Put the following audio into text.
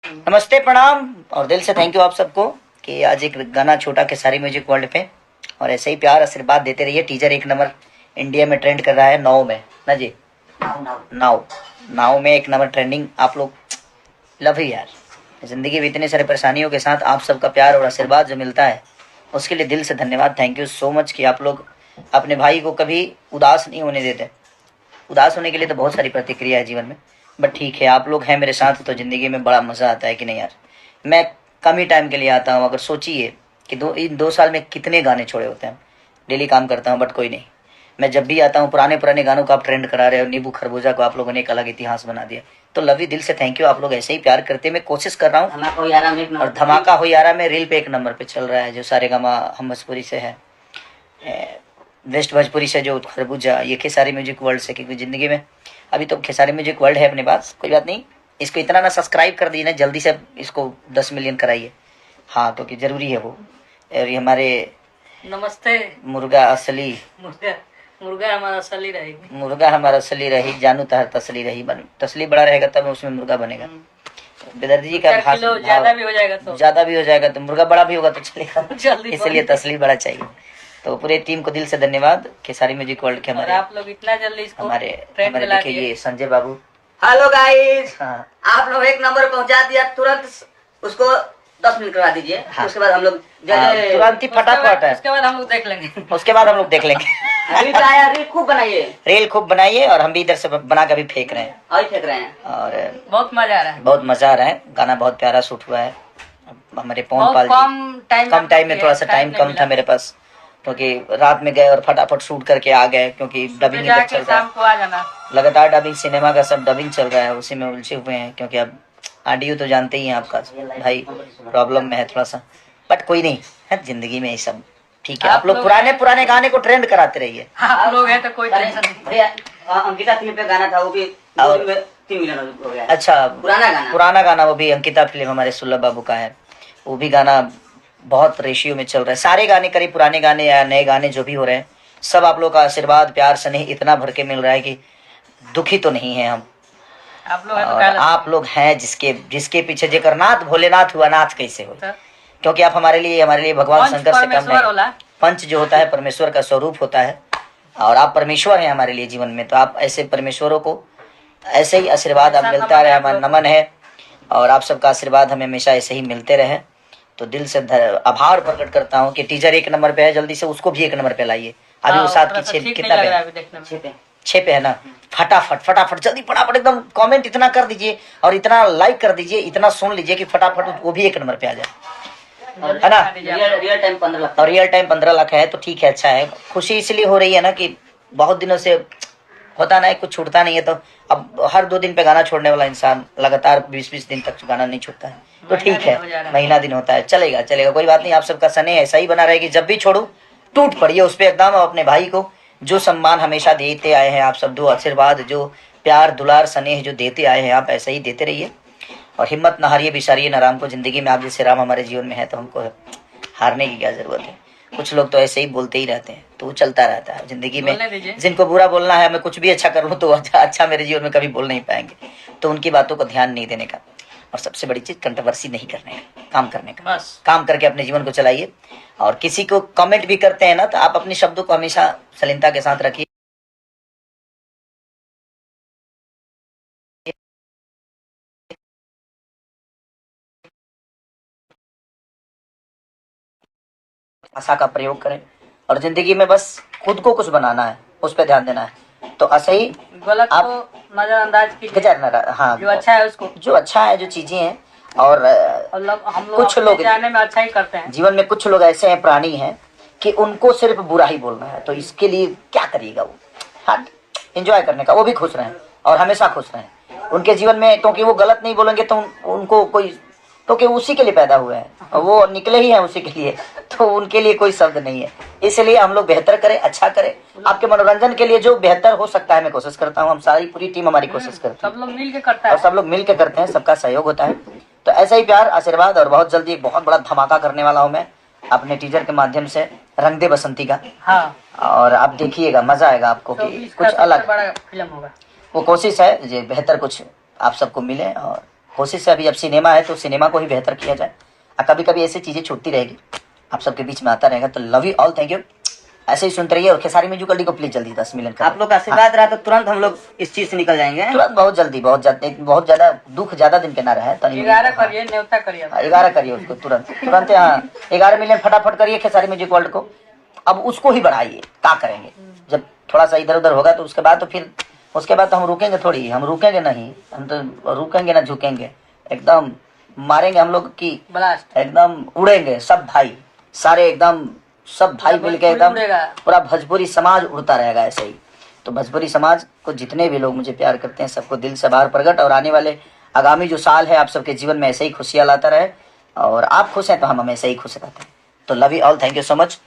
नमस्ते, प्रणाम और दिल से थैंक यू आप सबको कि आज एक गाना छोटा खेसारी म्यूजिक वर्ल्ड पे और ऐसे ही प्यार आशीर्वाद देते रहिए। टीजर एक नंबर इंडिया में ट्रेंड कर रहा है, नाउ में ना जी, नाउ में एक नंबर ट्रेंडिंग। आप लोग लव ही यार, जिंदगी में इतने सारे परेशानियों के साथ आप सबका प्यार और आशीर्वाद जो मिलता है उसके लिए दिल से धन्यवाद। थैंक यू सो मच कि आप लोग अपने भाई को कभी उदास नहीं होने देते। उदास होने के लिए तो बहुत सारी प्रतिक्रिया है जीवन में, बट ठीक है, आप लोग हैं मेरे साथ तो ज़िंदगी में बड़ा मज़ा आता है कि नहीं यार। मैं कम ही टाइम के लिए आता हूँ, अगर सोचिए कि इन 2 साल में कितने गाने छोड़े होते हैं। डेली काम करता हूँ बट कोई नहीं, मैं जब भी आता हूँ पुराने पुराने गानों को आप ट्रेंड करा रहे हो। नींबू खरबूजा को आप लोगों ने एक अलग इतिहास बना दिया, तो लव यू, दिल से थैंक यू। आप लोग ऐसे ही प्यार करते, मैं कोशिश कर रहा हूँ। और धमाका हो यारा में रील पे एक नंबर पे चल रहा है, जो सारेगामा हम भोजपुरी से है, वेस्ट भोजपुरी से जो खरबूजा, ये खेसारी म्यूजिक वर्ल्ड से, क्योंकि ज़िंदगी में अभी तो खेसारी म्यूजिक वर्ल्ड है अपने पास, कोई बात नहीं। इसको इतना ना सब्सक्राइब कर दीजिए ना, जल्दी से इसको 10 मिलियन कराइए, हाँ, क्योंकि ज़रूरी है वो। और ये हमारे नमस्ते मुर्गा असली, मुर्गा हमारा असली रहेगी, मुर्गा हमारा असली रही, जानू तहर तसली रही। तसली बड़ा रहेगा तब उसमें मुर्गा बनेगा। बेदर्दी जी का ज्यादा भी हो जाएगा तो मुर्गा बड़ा भी होगा तो चलेगा, जल्दी इसलिए तसली बड़ा चाहिए। तो पूरे टीम को दिल से धन्यवाद, खेसारी म्यूजिक वर्ल्ड के हमारे, आप लोग इतना जल्दी इसको हमारे देखिए ये संजय बाबू। हेलो गाइस, हाँ, आप लोग एक नंबर पहुंचा दिया, तुरंत उसको 10 मिनट करा दीजिए। हाँ। उसके बाद हम लोग तुरंत ही फटाफट है, उसके बाद हम लोग देख लेंगे। उसके बाद हम लोग देख लेंगे। रील खूब बनाइए, रील खूब बनाइए, और हम भी इधर से बना कर भी फेंक रहे हैं और फेंक रहे हैं, और बहुत मजा आ रहा है, बहुत मजा आ रहा है। गाना बहुत प्यारा शूट हुआ है। हमारे पवन पाल कम टाइम में, थोड़ा सा टाइम कम था मेरे पास, क्योंकि रात में गए और फटाफट शूट करके आ गए, क्योंकि डबिंग चल रहा है, लगातार डबिंग, सिनेमा का सब डबिंग चल रहा है, उसी में उलझे हुए हैं। क्योंकि अब ऑडियो तो जानते ही हैं आपका भाई, प्रॉब्लम में है थोड़ा सा, बट कोई नहीं है जिंदगी में, ये सब ठीक है। आप लोग पुराने पुराने गाने को ट्रेंड कराते रहिए। आप लोग हैं तो कोई टेंशन नहीं। भैया अंकिता फिल्म पे गाना था, वो भी 3 मिलियन हो गया। अच्छा, पुराना गाना वो भी अंकिता फिल्म हमारे सुलभ बाबू का है, वो भी गाना बहुत रेशियो में चल रहा है। सारे गाने करीब, पुराने गाने या नए गाने जो भी हो रहे हैं, सब आप लोग का आशीर्वाद, प्यार, स्नेह इतना भर के मिल रहा है कि दुखी तो नहीं है हम। आप लोग और आप लोग हैं जिसके पीछे जेकर नाथ भोलेनाथ हुआ, नाथ कैसे हो, क्योंकि आप हमारे लिए भगवान शंकर से कम नहीं। पंच जो होता है परमेश्वर का स्वरूप होता है, और आप परमेश्वर हैं हमारे लिए जीवन में। तो आप ऐसे परमेश्वरों को ऐसे ही आशीर्वाद आप मिलता रहे, हमारा नमन है। और आप सबका आशीर्वाद हमें हमेशा ऐसे ही मिलते रहे। तो दिल से आभार प्रकट करता हूँ कि टीजर 1 नंबर पे है, जल्दी से उसको भी 1 नंबर पे लाइए। अभी उस साथ की कितना पे 6 पे है ना, फटाफट जल्दी फटाफट एकदम कमेंट इतना कर दीजिए और इतना लाइक कर दीजिए, इतना सुन लीजिए कि फटाफट वो भी 1 नंबर पे आ जाए, है ना। रियल टाइम 15 लाख, और रियल टाइम 15 लाख है तो ठीक है, अच्छा है। खुशी इसलिए हो रही है ना कि बहुत दिनों से होता ना, कुछ छूटता नहीं है। तो अब हर 2 दिन पे गाना छोड़ने वाला इंसान लगातार 20-20 दिन तक गाना नहीं छूटता है, तो ठीक है, महीना दिन होता है, चलेगा कोई बात नहीं। आप सबका स्नेह ऐसा ही बना रहेगी, जब भी छोड़ो टूट पड़िए उस पर एकदम। अपने भाई को जो सम्मान हमेशा देते आए हैं आप सब, जो आशीर्वाद, जो प्यार दुलार स्नेह जो देते आए हैं, आप ऐसा ही देते रहिए। और हिम्मत न हारिए, बिसारिए न राम को। जिंदगी में आप जैसे राम हमारे जीवन में है, तो हमको हारने की क्या जरूरत है। कुछ लोग तो ऐसे ही बोलते ही रहते हैं, तो वो चलता रहता है जिंदगी में। जिनको बुरा बोलना है, मैं कुछ भी अच्छा कर लूँ तो अच्छा मेरे जीवन में कभी बोल नहीं पाएंगे, तो उनकी बातों को ध्यान नहीं देने का। और सबसे बड़ी चीज कंट्रोवर्सी नहीं करने का, काम करने का, बस काम करके अपने जीवन को चलाइए। और किसी को कमेंट भी करते हैं ना, तो आप अपने शब्दों को हमेशा शालीनता के साथ रखिए। भाषा का प्रयोग करें, और जिंदगी में बस खुद को कुछ बनाना है, उस पर ध्यान देना है। तो ऐसे ही गलत आप नजरअंदाज कीजिए, हाँ, जो अच्छा है उसको, जो अच्छा है, जो चीजें हैं। और हम लोग कुछ लोग जाने में अच्छा ही करते हैं। जीवन में कुछ लोग ऐसे हैं, प्राणी हैं, कि उनको सिर्फ बुरा ही बोलना है, तो इसके लिए क्या करिएगा वो, हाँ, एंजॉय करने का, वो भी खुश रहें और हमेशा खुश रहें उनके जीवन में। क्योंकि वो गलत नहीं बोलेंगे तो उनको कोई, क्योंकि उसी के लिए पैदा हुए हैं, वो निकले ही हैं उसी के लिए, तो उनके लिए कोई शब्द नहीं है। इसलिए हम लोग बेहतर करें, अच्छा करें, आपके मनोरंजन के लिए जो बेहतर हो सकता है मैं कोशिश करता हूँ। हम सारी पूरी टीम हमारी कोशिश करती है, सब लोग मिल के करता है, और सब लोग मिल के करते हैं, सबका सहयोग होता है। तो ऐसा ही प्यार, आशीर्वाद, और बहुत जल्दी एक बहुत बड़ा धमाका करने वाला हूँ मैं अपने टीजर के माध्यम से, रंग दे बसंती का। हाँ, और आप देखिएगा, मजा आएगा आपको तो कि कुछ अलग बड़ा फिल्म होगा। वो कोशिश है जो बेहतर कुछ आप सबको मिले, और कोशिश है अभी अब सिनेमा है तो सिनेमा को ही बेहतर किया जाए, और कभी कभी ऐसी चीज़ें छूटती रहेगी, आप सबके बीच में आता रहेगा। तो love you all, thank you. ऐसे ही सुनते रहिए, और खेसारी म्यूजिकल को प्लीज जल्दी 10 मिलियन आप लोग का आशीर्वाद रहा तो तुरंत हम लोग इस चीज से निकल जाएंगे। तुरंत, बहुत ज़्यादा दुख ज़्यादा दिन के ना रहे। 11 करिए, न्योता करिए। 11 करिए उसको तुरंत यहाँ 11 मिलियन फटाफट करिए खेसारी म्यूजिक वर्ल्ड को। अब उसको ही बढ़ाइए, क्या करेंगे जब थोड़ा सा इधर उधर होगा तो उसके बाद तो फिर उसके बाद तो हम रुकेंगे थोड़ी, हम रुकेंगे नहीं, हम तो रुकेंगे ना झुकेंगे, एकदम मारेंगे हम लोग की, ब्लास्ट एकदम उड़ेंगे सब भाई, सारे एकदम सब भाई मिलके एकदम पूरा भोजपुरी समाज उड़ता रहेगा ऐसे ही। तो भोजपुरी समाज को जितने भी लोग मुझे प्यार करते हैं सबको दिल से बाहर प्रकट, और आने वाले आगामी जो साल है आप सबके जीवन में ऐसे ही खुशियाँ लाता रहे, और आप खुश हैं तो हम हमेशा ही खुश रहते हैं। तो love you all, thank you so much.